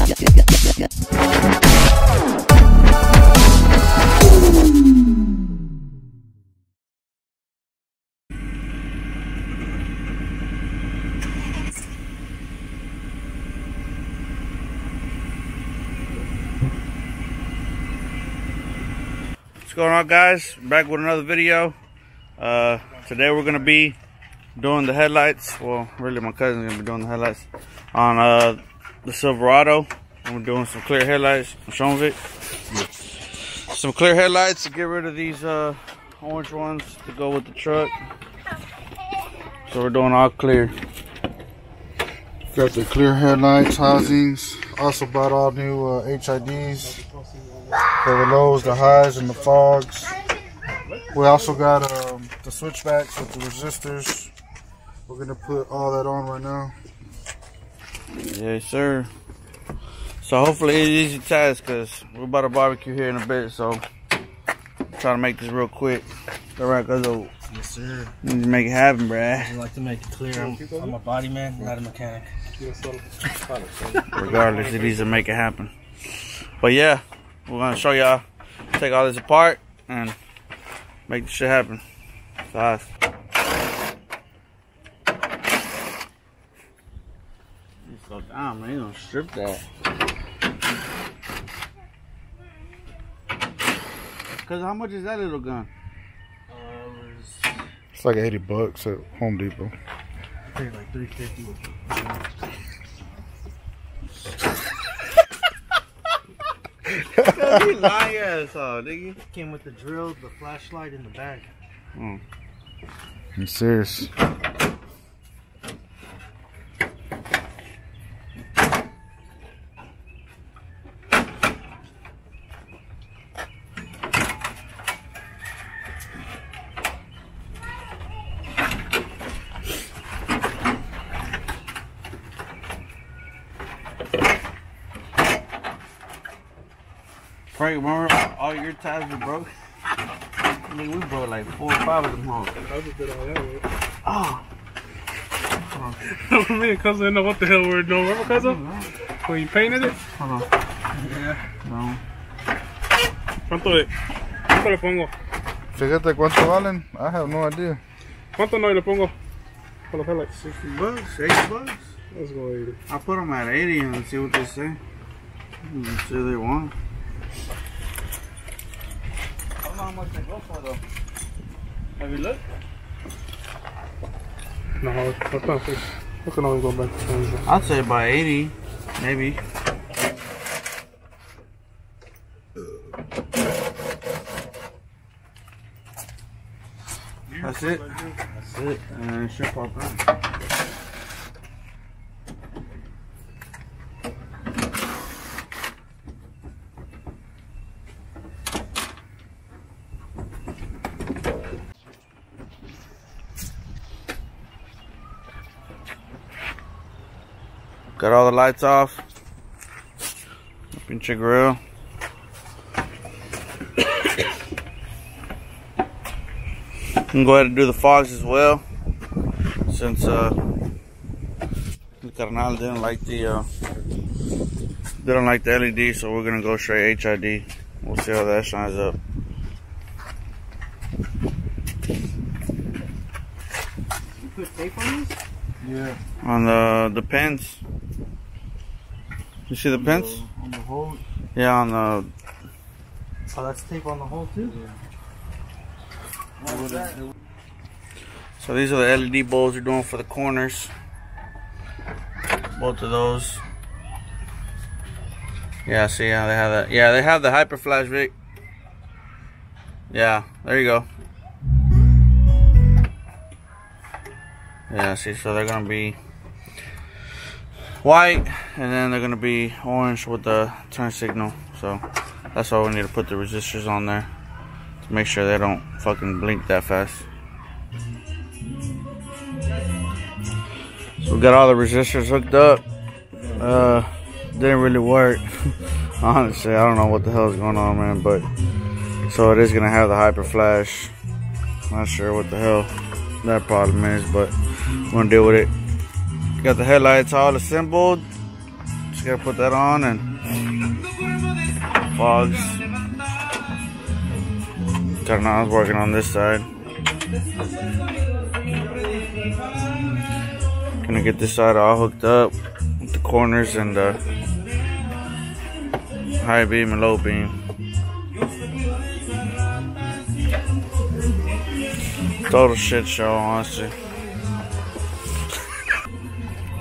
What's going on, guys? Back with another video. Today we're gonna be doing the headlights. Well, really my cousin's gonna be doing the headlights on the Silverado. And we're doing some clear headlights. I'm showing it. Some clear headlights to get rid of these orange ones to go with the truck. So we're doing all clear. Got the clear headlights, housings. Also bought all new HIDs for the lows, the highs, and the fogs. We also got the switchbacks with the resistors. We're gonna put all that on right now. Yes, sir. So hopefully it's an easy task because we're about to barbecue here in a bit. So try to make this real quick. All right, Guzzo. Yes, sir. You need to make it happen, bruh. I like to make it clear. I'm a body man, not a mechanic. Regardless, it needs to make it happen. But yeah, we're gonna show y'all, take all this apart and make this shit happen fast. Slow down, man. You gonna strip that. Cause how much is that little gun? It's like 80 bucks at Home Depot. I paid like $350. You lying asshole, nigga. Came with the drill, the flashlight, in the bag. I'm serious. Frank, remember all your tires were broke? I mean, we broke like 4 or 5 of them home. I just did all that work. Oh. Me and cousin didn't know what the hell we were doing. Remember, cousin? When you painted it? Hold on. Yeah. No. ¿Cuánto le pongo? Fíjate cuánto valen. I have no idea. ¿Cuánto no le pongo? For the headlights. 60 bucks, 80 bucks. Let's go 80. I'll put them at 80 and see what they say. See what they want. I don't know how much they go for though. Have you looked? No, I think I can always go back to 20. I'd say by 80, maybe. That's it. That's it. And it should pop out. Got all the lights off. Pinch your grill. You can go ahead and do the fogs as well, since Carnal didn't like the LED, so we're gonna go straight HID. We'll see how that shines up. You put tape on these? Yeah. On the pins. You see the pins? On the hole? Yeah, on the... Oh, that's tape on the hole too? Yeah. So these are the LED bulbs we're doing for the corners. Both of those. Yeah, see how they have that. Yeah, they have the hyper flash, Vic. Yeah, there you go. Yeah, see, so they're gonna be white, and then they're gonna be orange with the turn signal. So that's why we need to put the resistors on there to make sure they don't fucking blink that fast. So we got all the resistors hooked up. Didn't really work. Honestly, I don't know what the hell is going on, man. But so it is gonna have the hyper flash. Not sure what the hell that problem is, but we're gonna deal with it. Got the headlights all assembled. Just gotta put that on and fogs. Kind of, I was working on this side. Gonna get this side all hooked up with the corners and the high beam and low beam. Total shit show, honestly.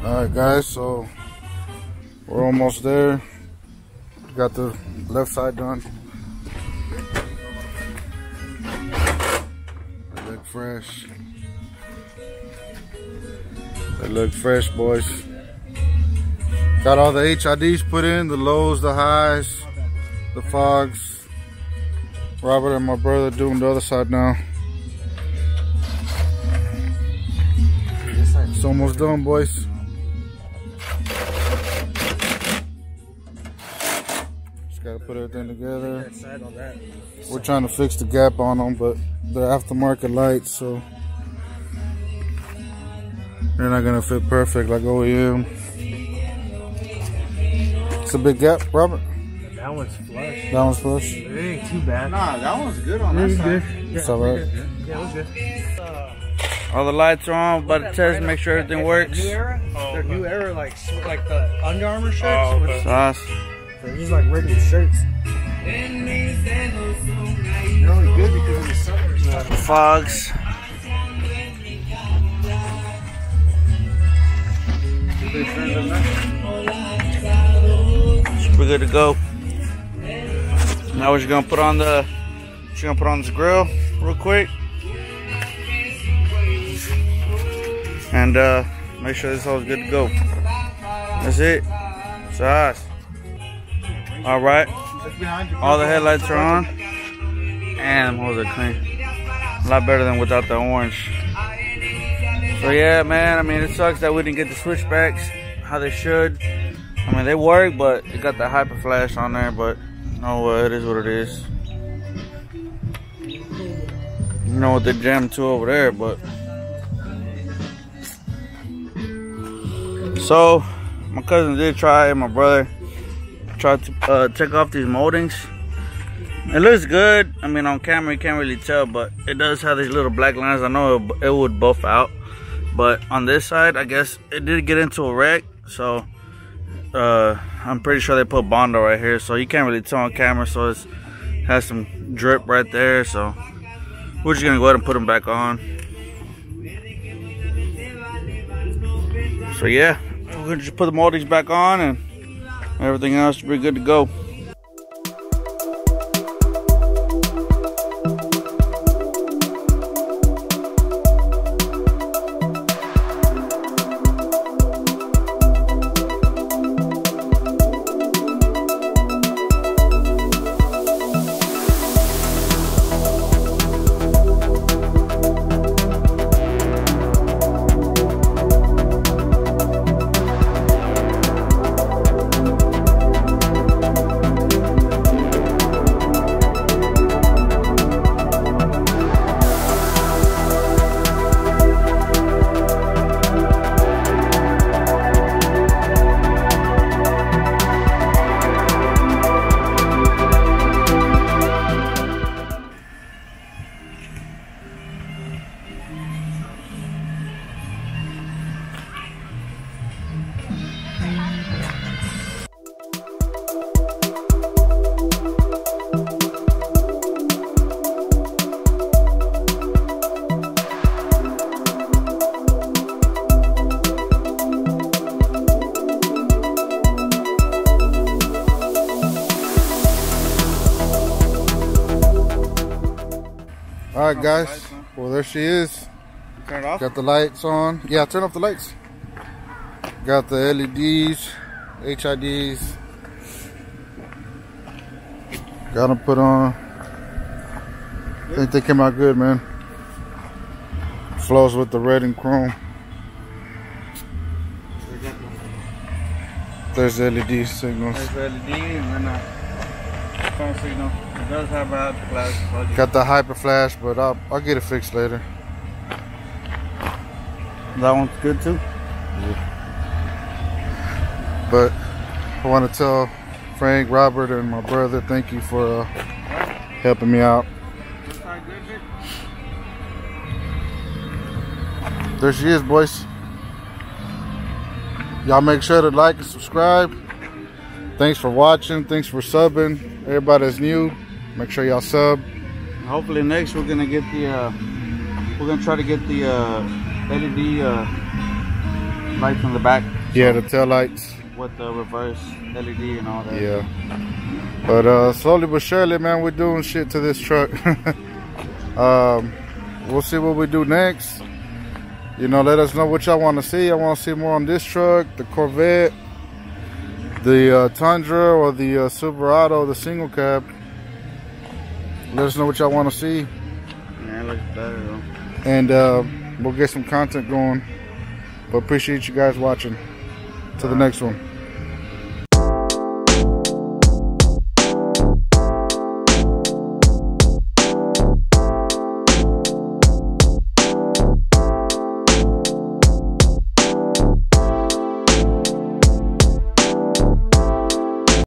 Alright guys, so we're almost there. Got the left side done. They look fresh. They look fresh, boys. Got all the HIDs put in, the lows, the highs, the fogs. Robert and my brother doing the other side now. It's almost done, boys. Just gotta put everything together. We're trying to fix the gap on them, but they're aftermarket lights, so they're not gonna fit perfect like OEM. It's a big gap, Robert. That one's flush. That one's flush. It ain't too bad. Nah, that one's good on that side. It's alright. Yeah, it was good. All the lights are on, but it test, make sure everything works. New Era? They're New Era, like the Under Armour shirts. Oh, okay. Sauce. They're just like regular shirts. They're only good because of the summer. Fogs. We're good to go. Now we're just gonna put on this grill real quick. And make sure this all is good to go. That's it. Sauce. All right. All the headlights are on, and them holes are clean. A lot better than without the orange. So yeah, man. I mean, it sucks that we didn't get the switchbacks how they should. I mean, they work, but it got the hyper flash on there. But no, it is what it is. You know what they jammed to over there, but. So, my cousin did try, and my brother tried to take off these moldings. It looks good. I mean, on camera you can't really tell, but it does have these little black lines. I know it would buff out, but on this side, I guess it did get into a wreck. So, I'm pretty sure they put Bondo right here, so you can't really tell on camera. So it has some drip right there. So we're just gonna go ahead and put them back on. So yeah, we're gonna just put the moldings back on, and everything else should be good to go. Alright guys, well there she is. Turn it off? Got the lights on. Yeah, turn off the lights. Got the LEDs, HIDs. Got them put on. I think they came out good, man. Flows with the red and chrome. There's the LED signals. There's the LED and then phone signal. It does have a flash. Got the hyper flash, but I'll get it fixed later. That one's good too. But I want to tell Frank, Robert, and my brother thank you for helping me out. There she is, boys. Y'all make sure to like and subscribe. Thanks for watching. Thanks for subbing. Everybody that's new, make sure y'all sub. Hopefully next we're gonna get the we're gonna try to get the LED lights on the back. Yeah, the tail lights with the reverse LED and all that. Yeah, but slowly but surely, man, we're doing shit to this truck. We'll see what we do next. You know, let us know what y'all want to see. I want to see more on this truck, the Corvette, the Tundra, or the Silverado, the single cab. Let us know what y'all want to see. Yeah, it looks better though. And we'll get some content going. But appreciate you guys watching. To the next one.